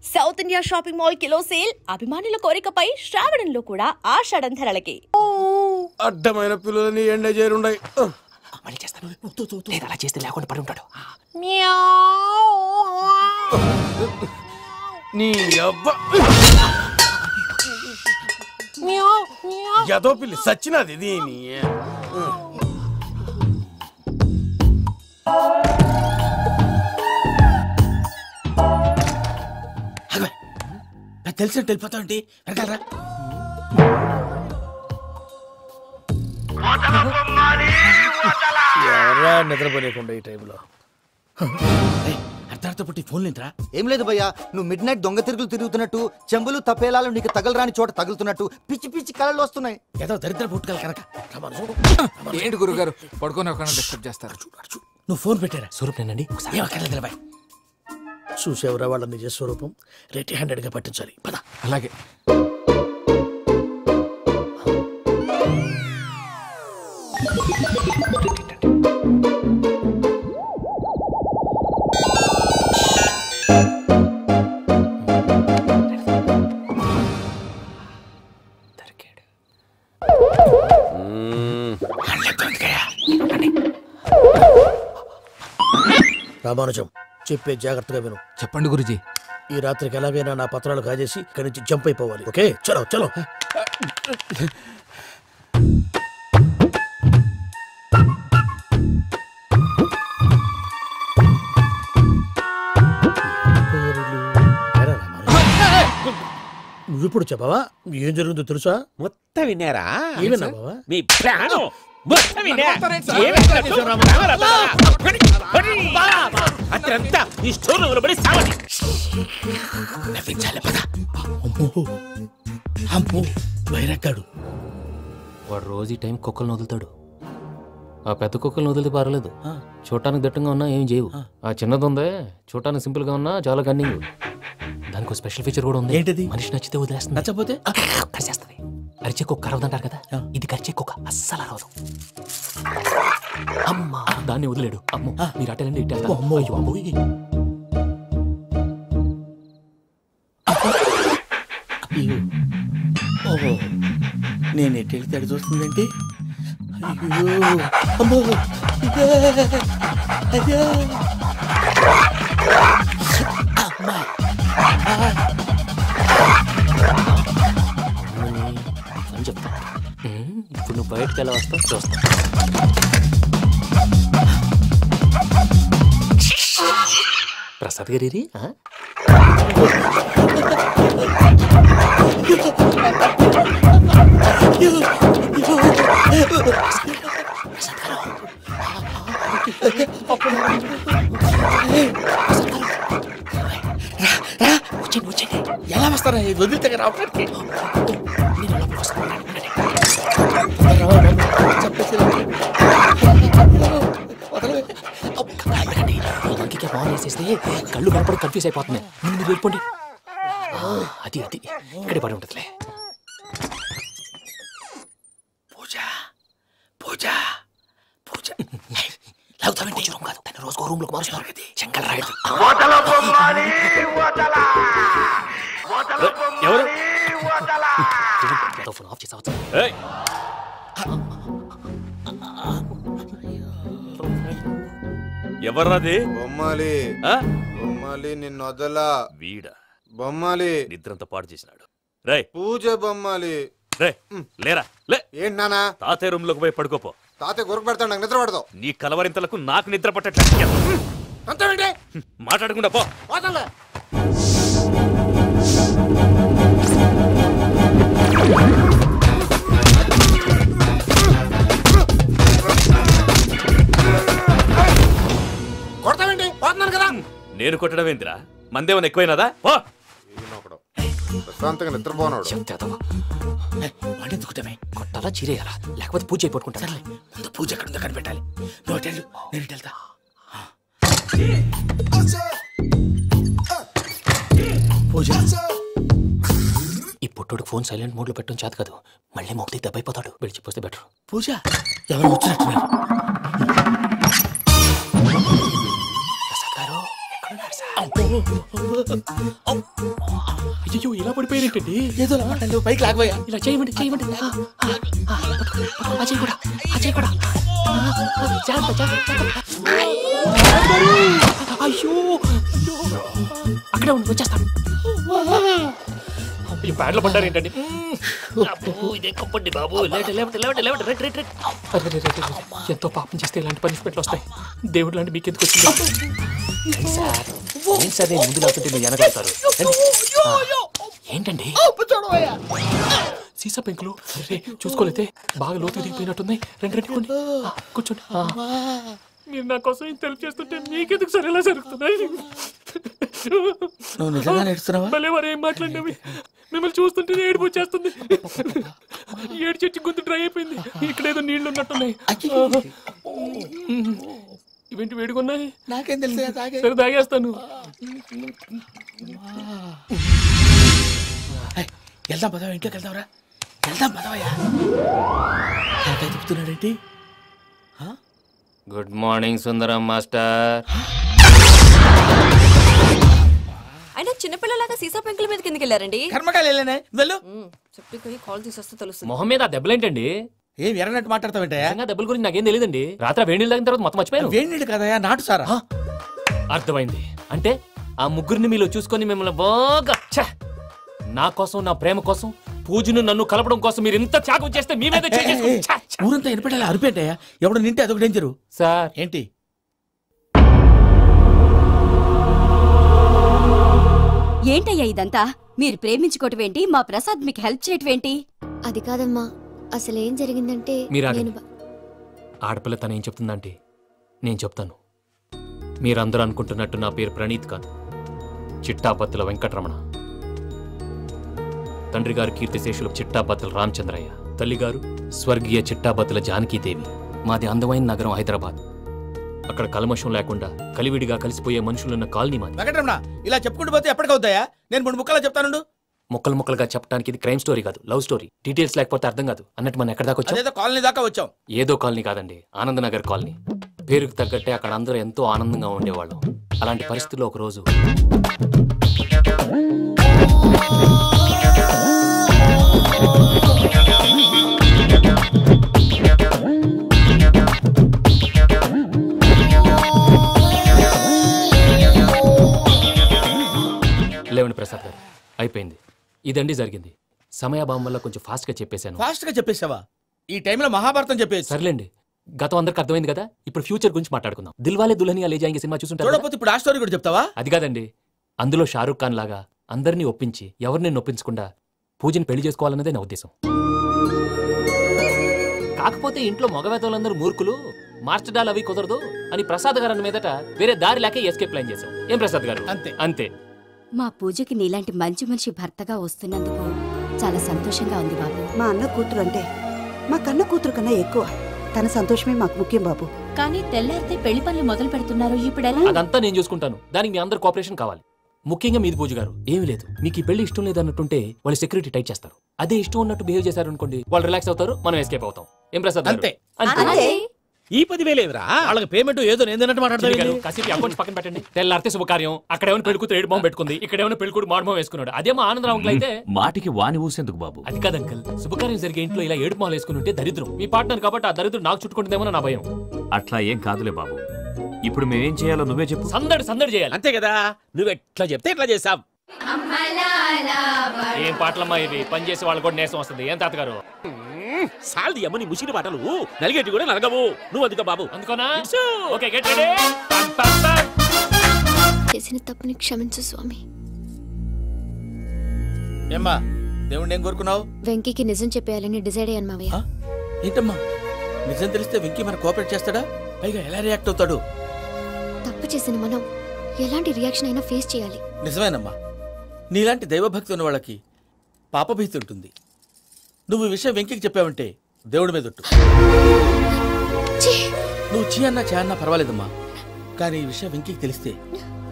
South India shopping mall kilo sale అభిమానుల కోరికపై శ్రావణంలో కూడా ఆషాఢం ధరలకి. అడ్డమైన పిల్లలని ఎండ చేరుండయి. మళ్ళీ చేస్తాను. లేదు అలా చేస్తే లేకుండా పడి ఉంటాడు. నీ అబ్బా ఎదో పిల్లి సచ్చినది దీని. తెలిసినట్టు వెళ్ళిపోతా ఉంటే వెనకాలరా. ఎవరా నిద్రపోలేకుండా ఈ టైంలో అర్ధరాత్రి పుట్టి ఫోన్ లేంట్రా? ఏం లేదు భయ్యా, నువ్వు మిడ్ నైట్ దొంగ తిరుగులు తిరుగుతున్నట్టు, చెంబులు తపేలాలు నీకు తగలరాని చోట తగులుతున్నట్టు పిచ్చి పిచ్చి కళలు వస్తున్నాయి. ఏదో దరిద్ర పుట్టుకల కనుక. ఏంటి గురుగారు పడుకొని ఒక డిస్టర్బ్ చేస్తారు? నువ్వు ఫోన్ పెట్టారా? స్వరూపేనండి. బాయ్ చూసేవరా వాళ్ళ నిజ స్వరూపం. రెడీ హ్యాండెడ్ గా పట్టించాలి. పద. అలాగే. రామానుజం చెప్పే జాగ్రత్తగా విను. చెప్పండి గురుజీ. ఈ రాత్రికి ఎలాగైనా నా పత్రాలు కాజేసి ఇక్కడి నుంచి జంప్ అయిపోవాలి. ఓకే, చలో చలో. నువ్విప్పుడు చెప్పవా ఏం జరుగుతుందో తెలుసా? మొత్తం విన్నారా? ఏమన్నా బావా? మీ ప్లాను మొత్తం అత్రంతా ఈ స్టోర్ పడి సావండి. వైరక్కాడు వాడు రోజు ఈ టైం కుక్కలను వదులుతాడు. ఆ పెద్ద కుక్కలను వదిలితే పర్లేదు, చూడటానికి దట్టంగా ఉన్నా ఏం చేయవు. ఆ చిన్నది ఉందే చూడటానికి సింపుల్ గా ఉన్నా చాలా కన్నింగ్. దానికి స్పెషల్ ఫీచర్ కూడా ఉంది. ఏంటిది? మనిషి నచ్చితే వదిలేస్తుంది, నచ్చపోతే కరిచేస్తుంది. అరిచే కుక్క అరవదంటారు కదా, ఇది కరిచే కుక్క అస్సలు అరవదు. అమ్మా దాన్ని వదిలేడు. అమ్మో మీరు అటెండి ఇటు. అమ్మో అమ్మో ఓహో, నేను ఎటు వెళ్తే అటు చూస్తుందంటే. అయ్యో అమ్మో అయ్యో అమ్మా. అని చెప్తా. ఇప్పుడు నువ్వు బయటకు ఎలా వస్తావు చూస్తా. ప్రసాద్ గారి ఎలా వస్తారా వదిలితే రావడానికి? వేసేస్తే కళ్ళు కనపడి కన్ఫ్యూజ్ అయిపోతున్నాయి. మీరు వెళ్ళిపోండి. అది అది ఇక్కడే పడి ఉంటుందిలే. పూజ పూజ పూజ లాగుతామంటే రూమ్ కాదు, తన రోజుకో రూమ్ లోకి మారుస్తున్నారు కదా. శంకర్ రాయుడు ఎవరు ఫోన్ ఆఫ్ చేసావచ్చు. ఎవర్రాది? బొమ్మాలి. బొమ్మాలి నిన్ను వదలా. వీడా బొమ్మాలి నిద్రంతా పాడు చేసినాడు. రే పూజ బొమ్మాలి. రే లేరా లే. ఏంటి నానా? తాతయ్య రూమ్ లోకి పోయి పడుకోపో. తాతయ్య గురకు పెడతాడు, నాకు నిద్ర పడతావు. నీ కలవరింతలకు నాకు నిద్ర పట్టేట. మాట్లాడకుండా పో. కొడతావేంటి? పోతున్నాను కదా. నేను కొట్టడం ఏంటిరా? మందేమన్నా ఎక్కువైనదా? పో. ప్రశాంతంగా నిద్రపోనాడు. వాడెందుకుంటామే? కొట్టాలా చీరేయాలా లేకపోతే పూజ అయిపోట్టుకుంటా. సరే ముందు పూజ ఎక్కడ ఉందో కనిపెట్టాలి. నువ్వు అటెండు, నేను ఇటు వెళ్తా. పూజ ఈ పుట్టోడికి ఫోన్ సైలెంట్ మోడ్ లో పెట్టడం చేత కాదు. మళ్ళీ మొక్కి దెబ్బైపోతాడు. విడిచిపోతే బెటర్. పూజ ఎవరు వచ్చినట్టున్నారు. ప్రసాద్ గారు ఎక్కడున్నారు సార్? అయ్యో ఇలా పడిపోయారేంటండి? ఏదో పైకి లాగబోయా. ఇలా చేయమండి చేయమండి. అజయ్ కూడా అజయ్ కూడా. అయ్యో అక్కడే ఉండి వచ్చేస్తాను. ఈ ప్యాడ్లో పడ్డారు ఏంటండి? ఎంతో పాపం చేస్తే ఇలాంటి పనిష్మెంట్లు వస్తాయి. దేవుడు లాంటి మీకు ఎందుకు వచ్చింది సార్? ముందు లేకుంటే మీరు వెనకాడతారు. ఏంటండి సీసా పెంకులు? చూసుకోలేతే బాగా లోతు దిగిపోయినట్టున్నాయి. రెండు రెండు కొన్ని కూర్చోండి. మీరు నా కోసం ఇంత హెల్ప్ చేస్తుంటే మీకెందుకు సరే ఎలా జరుగుతున్నాయి? నువ్వు నిజంగా నేర్చుతున్నావా? భలే వారు ఏం మాట్లాడినవి. మిమ్మల్ని చూస్తుంటే ఏడుపు వచ్చేస్తుంది. ఏడు చెట్టు గొంతు డ్రై అయిపోయింది. ఇక్కడ ఏదో నీళ్లు ఉన్నట్టున్నాయి. ఇవేంటి వేడుకున్నాయి? నాకేం తెలుసు. సరే తాగేస్తాను. వెళ్దాం పదవా, ఇంట్లోకి వెళ్దాంరా. వెళ్దాం పదవయ్యా. చెప్తున్నాడేంటి? గుడ్ మార్నింగ్ సుందరం మాస్టర్. అయినా చిన్నపిల్లలాగా సీసా పెంకుల మీద కిందకి వెళ్ళారండి. కర్మకాయలు వెళ్ళానే వెళ్ళు. చెప్పి కాల్ తీసేస్తే తెలుస్తుంది. మొహం మీద ఆ దెబ్బలేంటండి? ఏం ఎర్రనట్టు మాట్లాడతావేంటయ్యా? దెబ్బల గురించి నాకేం తెలియదండి. రాత్రి వేడి నీళ్ళు తాగిన తర్వాత మొత్తం మర్చిపోయాను. వేడి నీళ్ళు కదయా, నాటు సారా. అర్థమైంది. అంటే ఆ ముగ్గురిని మీలో చూసుకొని మిమ్మల్ని బాగా నా కోసం, నా ప్రేమ కోసం, పూజను నన్ను కలపడం కోసం మీరు ఇంత త్యాగం చేస్తే మీ మీద ఊరంతా ఎనపెట్టాలి అరిపేటయ్యా. ఎవడు నింటే అదొక డేంజరు. సార్ ఏంటి? ఏంటయ్యా ఇదంతా? మీరు ప్రేమించుకోవటం ఏంటి? మా ప్రసాద్ మీకు హెల్ప్ చేయటం ఏంటి? అది కాదమ్మా, అసలు ఏం జరిగిందంటే ఆడపిల్ల తను ఏం చెప్తుందంటే నేను చెప్తాను. మీరందరూ అనుకుంటున్నట్టు నా పేరు ప్రణీత్ కాదు, చిట్టాబత్తుల వెంకటరమణ. తండ్రి గారు కీర్తిశేషులు చిట్టాబత్తుల రామచంద్రయ్య, తల్లిగారు స్వర్గీయ చిట్టాబత్తుల జానకీదేవి. మాది అందమైన నగరం హైదరాబాద్. అక్కడ కల్మషం లేకుండా కలివిడిగా కలిసిపోయే మనుషులున్న కాలనీ మాది. వెంకటరమణ ఇలా చెప్పుకుంటూ పోతే ఎప్పటికవుతాయా? నేను మూడు ముక్కలా చెప్తాను. ముక్కలు ముక్కలుగా చెప్పడానికి ఇది క్రైమ్ స్టోరీ కాదు, లవ్ స్టోరీ. డీటెయిల్స్ లేకపోతే అర్థం కాదు. అన్నట్టు మనం ఎక్కడ దాకా వచ్చాం? కాలనీ దాకా వచ్చాం. ఏదో కాలనీ కాదండి, ఆనందనగర్ కాలనీ. పేరుకు తగ్గట్టే అక్కడ అందరూ ఎంతో ఆనందంగా ఉండేవాళ్ళం. అలాంటి పరిస్థితుల్లో ఒక రోజు లేవండి ప్రసాద్ గారు, అయిపోయింది. ఇదండి జరిగింది. సమయాభావం వల్ల కొంచెం ఫాస్ట్ గా చెప్పేశాను. ఫాస్ట్ గా చెప్పేసావా? ఈ టైంలో మహాభారతం చెప్పేసి. సర్లేండి, గతం అందరికి అర్థమైంది కదా. ఇప్పుడు ఫ్యూచర్ గురించి మాట్లాడుకుందాం. దిల్వాలే దుల్హనియా లే జాయేంగే సినిమా చూసుంటారు. చూడకపోతే ఇప్పుడు ఆ స్టోరీ కూడా చెప్తావా? అది కాదండి, అందులో షారూక్ ఖాన్ లాగా అందరినీ ఒప్పించి ఎవరిని నొప్పించకుండా పూజని పెళ్లి చేసుకోవాలన్నదే నా ఉద్దేశం. కాకపోతే ఇంట్లో మగవేతలందరూ మూర్ఖులు, మార్చడాలు అవి కుదరదు అని ప్రసాద్ గారు మీదట వేరే దారి లేక ఎస్కేప్ ప్లాన్ చేశాం. ఏం ప్రసాద్ గారు? అంతే అంతే. మా పూజకి నీలాంటి మంచి మనిషి భర్తగా వస్తున్నందుకు చాలా సంతోషంగా ఉంది బాబు. మా అన్న కూతురు అంటే మా కన్న కూతురు కన్నా ఎక్కువ. తన సంతోషమే మాకు ముఖ్యం బాబు. కానీ తెల్లారితే పెళ్లి పనులు మొదలు పెడుతున్నారు, ఇప్పుడెలా? అదంతా నేను చూసుకుంటాను. దానికి మీ అందరు కోఆపరేషన్ కావాలి. ముఖ్యంగా మీది పూజ గారు. ఏమీ లేదు, మీకు ఈ పెళ్లి ఇష్టం లేదన్నట్టుంటే వాళ్ళు సెక్యూరిటీ టైట్ చేస్తారు. అదే ఇష్టం ఉన్నట్టు బిహేవ్ చేశారు అనుకోండి, వాళ్ళు రిలాక్స్ అవుతారు, మనం ఎస్కేప్ అవుతాం. ఏం ప్రసాద్? అంతే. ఈ 10,000 వాళ్ళకి పేమెంట్ ఏదో నేనన్నట్టు మాట్లాడతాను. కాసేపు అకౌంట్స్ పక్కన పెట్టండి. తెల్లారితే శుభకార్యం. అక్కడేమైనా పెళ్లికూతురు ఏడు బాంబు పెట్టుకుంది, ఇక్కడేమైనా పెళ్లికూడు మాడమం వేసుకున్నాడు. అదేమో ఆనందరావు అంకుల్ అయితే మాటికి వాని ఊసేందుకు బాబు? అది కాదు అంకుల్, శుభకార్యం జరిగే ఇంట్లో ఇలా ఏడు మాలు వేసుకుని ఉంటే దరిద్రం. మీ పార్ట్నర్ కాబట్టి ఆ దరిద్రం నాకు చుట్టుకుంటుందేమో నా భయం. అట్లా ఏం కాదులే బాబు. ఇప్పుడు మేమేం చేయాలో నువ్వే చెప్పు. సందడి సందడి చేయాలి. అంతే కదా, నువ్వు ఎట్లా చెప్తే ఎట్లా చేస్తాం. ఏం పాటలమ్మా ఇవి? పని చేసే వాళ్ళు కూడా నేసం వస్తుంది. ఏం తాతగారు? సాల్ది అమ్మ నీ ముసిరి పాటలు నలిగేటి కూడా నలగవు. నువ్వు అందుకో బాబు. అందుకోనా? Okay, get ready. చేసిన తప్పుని క్షమించు స్వామి. ఏమ్మా దేవుణ్ణి ఏం కోరుకున్నావు? వెంకీకి నిజం చెప్పేయాలని డిసైడ్ అయ్యాను మావయ్య. ఏంటమ్మా నిజం తెలిస్తే వెంకీ మన కోఆపరేట్ చేస్తాడా? పైగా ఎలా రియాక్ట్ అవుతాడు? తప్పు చేసిన మనం ఎలాంటి రియాక్షన్ అయినా ఫేస్ చేయాలి. నిజమేనమ్మా, నీలాంటి దైవభక్తి ఉన్న వాళ్ళకి పాపభీతి ఉంటుంది. నువ్వు ఈ విషయం వెంకీకి చెప్పావంటే దేవుడి మీద ఒట్టు. నువ్వు చీ అన్నా చే అన్నా పర్వాలేదమ్మా, కానీ ఈ విషయం వెంకీకి తెలిస్తే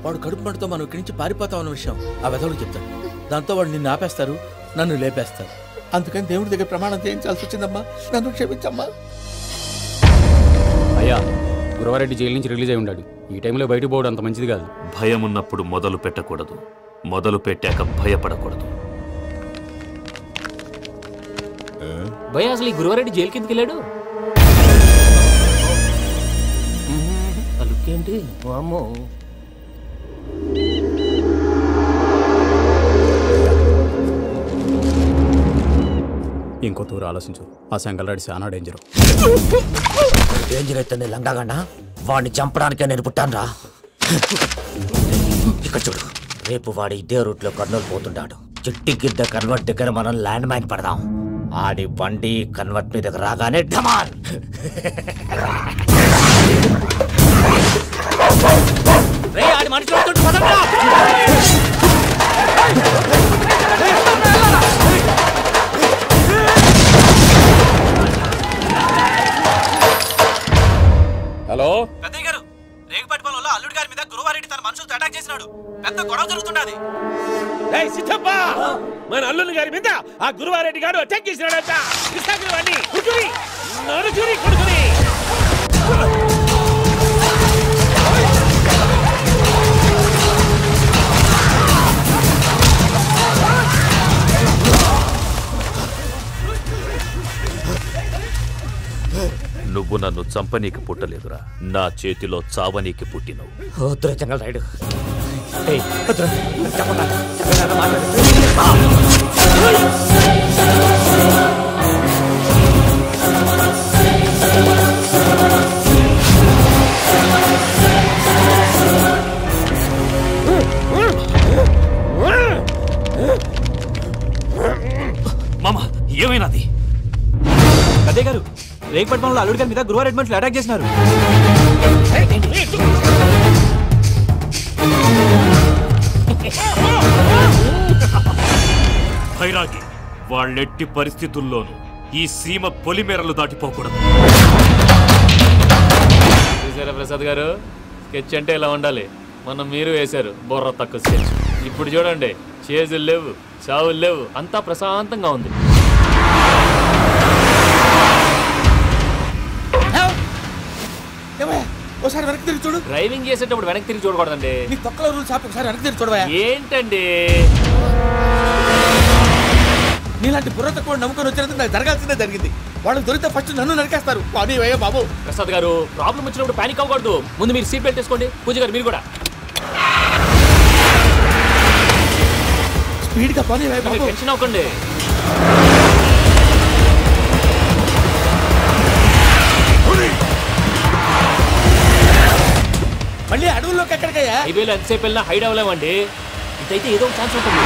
వాడు కడుపు మంటతో మనం ఇక్కడి నుంచి పారిపోతాం అన్న విషయం ఆ వెధవుడు చెప్తాడు. దాంతో వాడు నిన్ను ఆపేస్తారు, నన్ను లేపేస్తారు. అందుకని దేవుడి దగ్గర ప్రమాణం చేయించాల్సి వచ్చిందమ్మా. నన్ను క్షమించమ్మా. అయ్యా, గురవారెడ్డి జైలు నుంచి రిలీజ్ అయి ఉన్నాడు. ఈ టైంలో బయటకు పోవడం అంత మంచిది కాదు. భయం ఉన్నప్పుడు మొదలు పెట్టకూడదు, మొదలు పెట్టాక భయపడకూడదు. భయ అసలు ఈ గురువారెడ్డి జైలు కిందకి వెళ్ళాడు. అలుకేంటి అమ్మో. ఇంకో తూరు ఆలోచించు. ఆ సంగల్రాడి చాలా డేంజర్. డేంజర్ అయితే లంగాగండ వాడిని చంపడానికే నేను పుట్టానురా. ఇక్కడ చూడు, రేపు వాడు ఇదే రూట్ లో కర్నూలు పోతుంటాడు. చిట్టి గిద్ద కన్వర్ట్ దగ్గర మనం ల్యాండ్ మైన్ పడదాం. ఆడి బండి కన్వర్ట్ మీద రాగానే ఢమాన్. ఆడి మనిషి హలో పెద్దయ్య గారు, రేగుపాటి పొలంలో అల్లుడి గారి మీద గురువారెడ్డి తన మనుషులతో అటాక్ చేసినాడు. పెద్ద గొడవ జరుగుతున్నది. మన అల్లుని గారి మీద ఆ గురువారెడ్డి గారు అటాక్ చేసినాడట. కొడుకుని నువ్వు నన్ను చంపనీకి పుట్టలేదురా, నా చేతిలో చావనీకి పుట్టినవు. వద్దురా జంగల్ రైడ్. మామ ఏమైనాది? పెద్దయ్య గారు, రేగుపాటి పొలంలో అల్లుడి గారి మీద గురువారెడ్డి మనుషులు అటాక్ చేసినారు. భైరాగి, వాళ్ళెట్టి పరిస్థితుల్లోనూ ఈ సీమ పొలిమేరలు దాటిపోకూడదు. చూసారా ప్రసాద్ గారు, స్కెచ్ అంటే ఇలా ఉండాలి. మనం మీరు వేశారు బొర్ర తక్కువ స్కెచ్. ఇప్పుడు చూడండి, చేజులు లేవు, చావులు లేవు, అంతా ప్రశాంతంగా ఉంది. ఒకసారి వెనక్కి తిరిగి చూడు. డ్రైవింగ్ చేసేటప్పుడు వెనక్కి తిరిగి చూడకూడదండి. నీ తొక్కలో రూల్స్ ఆపి ఒకసారి వెనక్కి తిరిగి చూడవా. ఏంటండి నీలాంటి బుర్ర తక్కువ నమ్ముకొని వచ్చినందుకు నాకు జరగాల్సిందే జరిగింది. వాళ్ళు దొరికితే ఫస్ట్ నన్ను నరికేస్తారు. పని వయ్యా బాబు. ప్రసాద్ గారు, ప్రాబ్లం వచ్చినప్పుడు పానిక్ అవ్వకూడదు. ముందు మీరు సీట్ బెల్ట్ వేసుకోండి. పూజ గారు మీరు కూడా స్పీడ్ గా పని వయ్యా బాబు. టెన్షన్ అవ్వకండి. మళ్ళీ అడవుల్లోకి ఎక్కడికయ్యా? హైవేలో ఎంతసేపు వెళ్ళినా హైడ్ అవ్వలేమండి. ఇదైతే ఏదో ఒక ఛాన్స్ ఉంటుంది.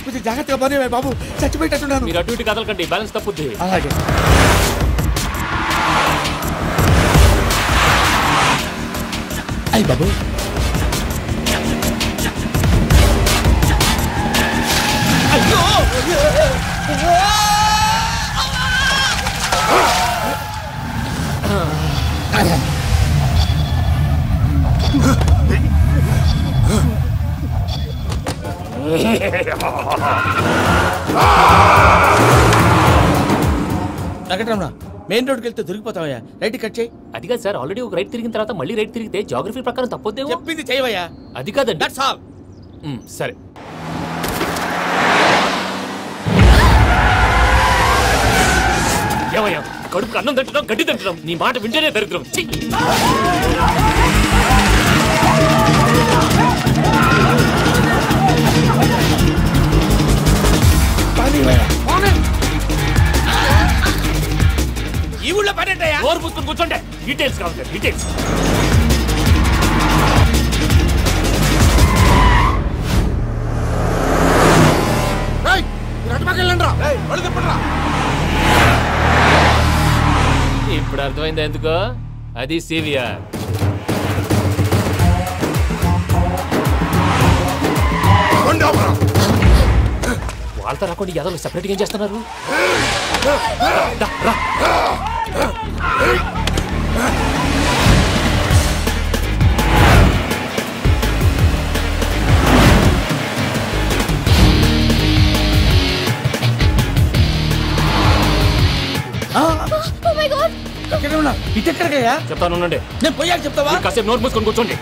కొంచెం జాగ్రత్తగా పని బాబు, చచ్చిపోయేటట్టున్నాను. మీరు అటు ఇటు కదలకండి, బ్యాలెన్స్ తప్పుద్ది. అలాగే. అయ్యి బాబు, వెంకటరమణ, మెయిన్ రోడ్కి వెళ్తే దొరికిపోతావయ్యా. రైట్ కట్ చేయి. అది కాదు సార్, ఆల్రెడీ ఒక రైట్ తిరిగిన తర్వాత మళ్ళీ రైట్ తిరిగితే జాగ్రఫీ ప్రకారం తప్పొద్దేమో. చెప్పింది చేయవయ్యా. అది కాదండి. That's all. సరే. ఏమయ్యా, కడుపుకి అన్నం తింటున్నాం, గడ్డి తింటున్నాం, నీ మాట వింటేనే దరిద్రం. ఈ ఊళ్ళో పడేటయ్యా. ఓరు పుస్తకం కూర్చోండి. డీటెయిల్స్ కావాలి, డీటెయిల్స్. ఇప్పుడు అర్థమైంది ఎందుకో. అది సివిఆర్. వాళ్ళతో రాకుండా యాదవ్ సెపరేట్గా ఏం చేస్తున్నారు? ఇటెక్కడికయ్యా? చెప్తాను ఉండండి. నేను పోయాక చెప్తావా? కాసేపు నోట్ మూసుకొని కూర్చోండి.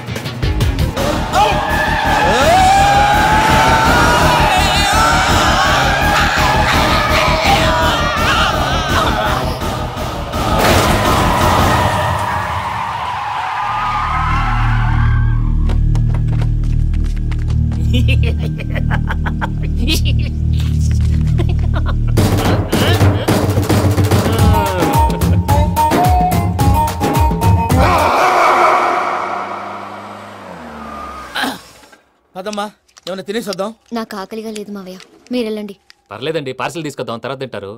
పదమ్మా, ఏమైనా తినేసి వద్దాం. నాకు ఆకలిగా లేదు మావయ్య, మీరు వెళ్ళండి. పర్లేదండి, పార్సిల్ తీసుకొద్దాం, తర్వాత తింటారు.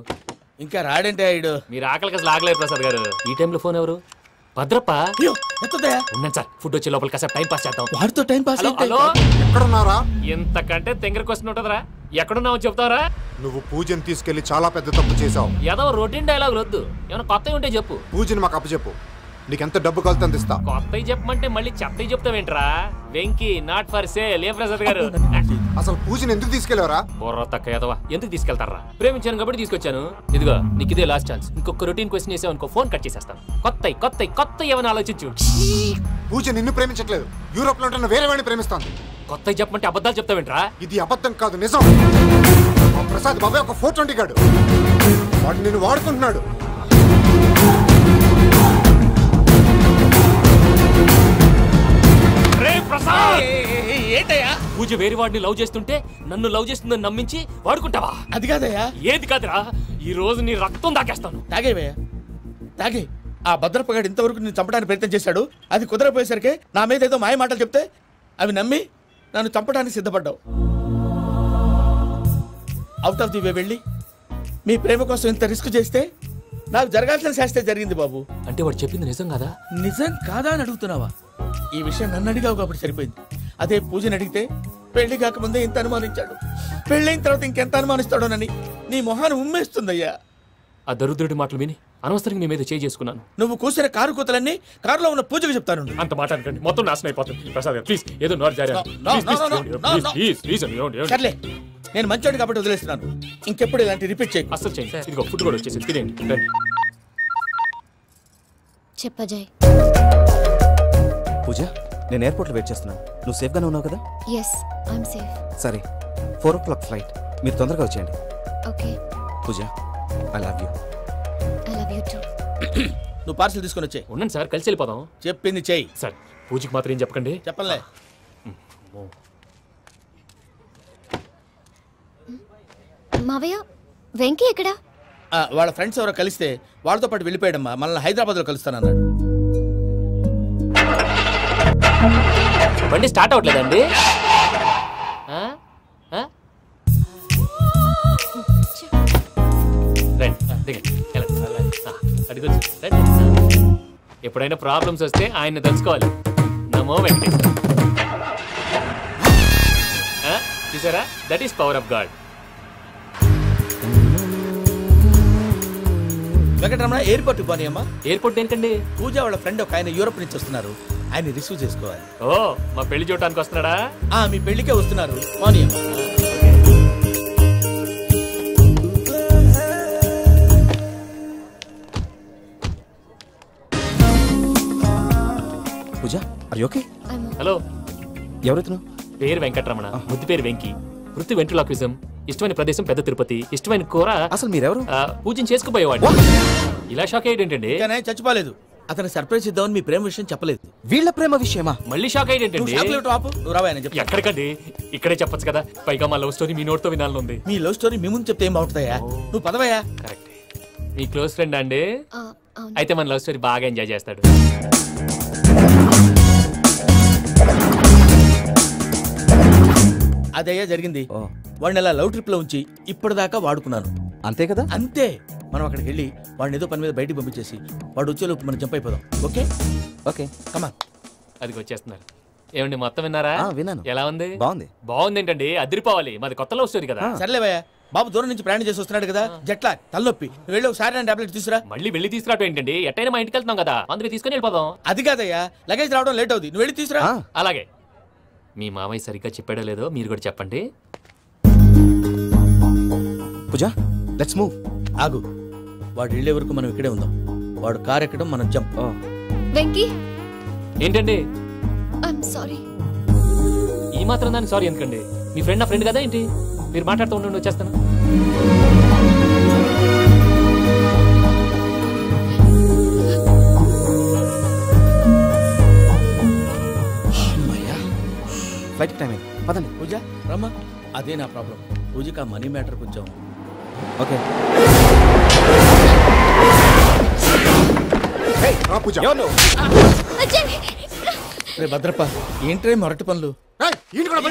ఇంకా రాడంటే ఆయుడు. మీరు ఆకలికి అసలు ఆగలేదు ప్రసాద్ గారు. ఈ టైంలో ఫోన్ ఎవరు? భద్రప్ప. ఉన్నాను సార్, ఫుడ్ వచ్చే లోపల కాసేపు టైం పాస్ చేద్దాం. వాడితో టైం పాస్. హలో, ఎక్కడున్నారా? ఎంతకంటే తెంగర క్వశ్చన్ ఉంటుందిరా. ఎక్కడున్నావు చెప్తావరా? నువ్వు పూజని తీసుకెళ్లి చాలా పెద్ద తప్పు చేసావు. ఏదో రొటీన్ డైలాగ్ వద్దు, ఏమైనా కొత్తవి ఉంటే చెప్పు. పూజని మాకు అప్పచెప్పు, నీకెంత డబ్బు కలితే అంత ఇస్తా. కొత్తవి చెప్పమంటే మళ్ళీ చెత్తవి చెప్తావేంట్రా? Venky not for sale. ఏ ప్రసాద్ గారు, అసలు పూజని ఎందుకు తీసుకెళ్లేవరా? బుర్ర తక్క ఏదవా, ఎందుకు తీసుకెళ్తారా? ప్రేమించాను కాబట్టి తీసుకొచ్చాను. ఇదిగో నీకు ఇదే లాస్ట్ ఛాన్స్. ఇంకొక రొటీన్ క్వశ్చన్ వేసావు అనుకో, ఫోన్ కట్ చేసేస్తాను. కొత్త ఏమైనా ఆలోచించు. పూజ నిన్ను ప్రేమించట్లేదు, యూరోప్ లో ఉంటున్న వేరే వాడిని ప్రేమిస్తాను. కొత్తవి చెప్పమంటే అబద్ధాలు చెప్తావేంట్రా? ఇది అబద్ధం కాదు, నిజం. మా ప్రసాద్ బాబాయ్ ఒక 420 గాడు, వాడు నిన్ను వాడుకుంటున్నాడు. ఏంటయ్యా? పూజ వేరే వాడిని లవ్ చేస్తుంటే నన్ను లవ్ చేస్తుందని నమ్మించి వాడుకుంటావా? అది కాదయ్యా. ఏది కాదురా, ఈ రోజు నీ రక్తం దాకేస్తాను. తాగేవయ్యా, తాగే. ఆ భద్రపగాడు ఇంతవరకు నేను చంపడానికి ప్రయత్నం చేశాడు. అది కుదరపోయేసరికి నా మీద ఏదో మాయ మాటలు చెప్తే అవి నమ్మి నన్ను చంపడానికి సిద్ధపడ్డావు. అవుట్ ఆఫ్ ది వే వెళ్ళి మీ ప్రేమ కోసం ఇంత రిస్క్ చేస్తే నాకు జరగాల్సిన శాస్త్రే జరిగింది బాబు. అంటే వాడు చెప్పింది నిజం కాదా? నిజం కాదా అని అడుగుతున్నావా? ఈ విషయం నన్ను అడిగావు కాబట్టి సరిపోయింది. అదే పూజని అడిగితే పెళ్లి కాకముందే ఇంత అనుమానించాడు, పెళ్ళైన తర్వాత ఇంకెంత అనుమానిస్తాడోనని నీ మొహాన్ని ఉమ్మేస్తుందయ్యా. ఆ దరిద్రుడి మాటలు విని అనవసరంగా నీ మీద చేసుకున్నాను. నువ్వు కూసిన కారు కూతలన్నీ కారులో ఉన్న పూజకు చెప్తాను. అంత మాట అనకండి, మొత్తం నాశనం అయిపోతుంది. ప్రసాద్ ప్లీజ్, ఏదో నోరు జారీ. సర్లే, నేను మంచోడి కాబట్టి వదిలేస్తున్నాను. ఇంకెప్పుడు ఇలాంటి రిపీట్ చేయకు. అసలు చేయండి. ఇదిగో ఫుడ్ కూడా వచ్చేసి తినేయండి. చెప్పజాయ్. పూజ, నేను ఎయిర్పోర్ట్లో వెయిట్ చేస్తున్నాను. నువ్వు సేఫ్గానే ఉన్నావు కదా? Yes, I'm safe. సరే, 4 o'clock ఫ్లైట్. మీరు తొందరగా వచ్చేయండి. Okay. Pooja, I love you. I love you too. నువ్వు పార్సల్ తీసుకొని వచ్చే. ఉన్నాను సార్, కలిసి వెళ్ళిపోదాం. చెప్పింది చెయ్యి సార్. పూజకి మాత్రం ఏం చెప్పకండి. చెప్పలే. మావయ్య, వెంకీ ఎక్కడా? వాళ్ళ ఫ్రెండ్స్ ఎవరో కలిస్తే వాళ్ళతో పాటు వెళ్ళిపోయాడమ్మా. మనల్ని హైదరాబాద్లో కలుస్తానన్నాడు. బండి స్టార్ట్ అవ్వట్లేదండి. ఎప్పుడైనా ప్రాబ్లమ్స్ వస్తే ఆయన్ని తెలుసుకోవాలి. నమో వెంకటేశ్వర. చూసారా, that is power of God. Venkataramana, airport పోనీ అమ్మా. ఎయిర్పోర్ట్ ఏంటండి? పూజ వాళ్ళ ఫ్రెండ్ ఒక ఆయన యూరోప్ నుంచి వస్తున్నారు, ఆయన రిసీవ్ చేసుకోవాలి. ఓ, మా పెళ్లి చూడటానికి వస్తున్నాడా? మీ పెళ్లికే వస్తున్నారు. పోనీ అమ్మా. పూజ, ఆర్ యు ఓకే? హలో, ఎవరైతును? పేరు వెంకటరమణ, ముద్దు పేరు వెంకీ, వృత్తి వెంట్రులాక్విజం, ఇష్టమైన ప్రదేశం పెద్ద తిరుపతి, ఇష్టమైన కూర. అసలు మీరెవరు? పూజను చేసుకుపోయేవాడు. ఇలా షాక్ అయ్యేటండి. చచ్చిపోలేదు. అతను సర్ప్రైజ్ ఇద్దామని మీ ప్రేమ విషయం చెప్పలేదు. వీళ్ళ ప్రేమ విషయమా? మళ్ళీ షాక్ అయ్యేటండి. ఎక్కడికండి? ఇక్కడే చెప్పొచ్చు కదా. పైగా మా లవ్ స్టోరీ మీ నోట్తో వినాలని ఉంది. మీ లవ్ స్టోరీ మీ ముందు చెప్తే ఏం బాగుంటుందయ్యా? నువ్వు పదవయ్యా. కరెక్ట్. మీ క్లోజ్ ఫ్రెండ్ అండి? అయితే మన లవ్ స్టోరీ బాగా ఎంజాయ్ చేస్తాడు. అదయ్యా జరిగింది. వాడిని అలా లవ్ ట్రిప్ లో ఉంచి ఇప్పటిదాకా వాడుకున్నాను. అంతే కదా? అంతే. మనం అక్కడికి వెళ్ళి వాడిని ఏదో పని మీద బయటికి పంపించేసి వాడు వచ్చేలోపు మనం జంప్ అయిపోదాం. ఓకే ఓకే, కమాన్. అది వచ్చేస్తున్నారు. ఏమండి, మొత్తం విన్నారా? విన్నాను. ఎలా ఉంది? బాగుంది. బాగుంది ఏంటండి, అదిరిపోవాలి. మాది కొత్త లవ్ స్టోరీ కదా. సర్లేవయ్యా, బాబు దూరం నుంచి ప్రయాణం చేసి వస్తున్నాడు కదా, జట్లా తలనొప్పి. వెళ్ళి ఒకసారి టాబ్లెట్ తీసుకురా. మళ్ళీ వెళ్ళి తీసుకురావటం ఏంటండి? ఎట్టైనా మా ఇంటికి వెళ్తున్నాం కదా, అందుకే తీసుకుని వెళ్ళిపోదాం. అది కాదయ్యా, లగేజ్ రావడం లేట్ అవుతుంది. నువ్వు వెళ్ళి తీసుకురా. అలాగే. మీ మామయ్య సరిగ్గా చెప్పాడో లేదో మీరు కూడా చెప్పండి. పూజ, లెట్స్ మూవ్. ఆగు, వాడు వెళ్ళే వరకు మనం ఇక్కడే ఉందాం. వాడు కార్ ఎక్కడం మనం జంప్. వెంకీ ఏంటండి ఐఎమ్ సారీ. ఈ మాత్రం దానికి సారీ ఎందుకండి? మీ ఫ్రెండ్ నా ఫ్రెండ్ కదా ఏంటి? మీరు మాట్లాడుతూ ఉండండి, వచ్చేస్తాను. ఫ్లైట్ టైం అయింది, పదండి. పూజ రమ్మా. అదే నా ప్రాబ్లం. పూజకి ఆ మనీ మ్యాటర్ కొంచెం. ఓకే. రే భద్రప్ప, ఏంట్రే మొరటి పనులు? కూడా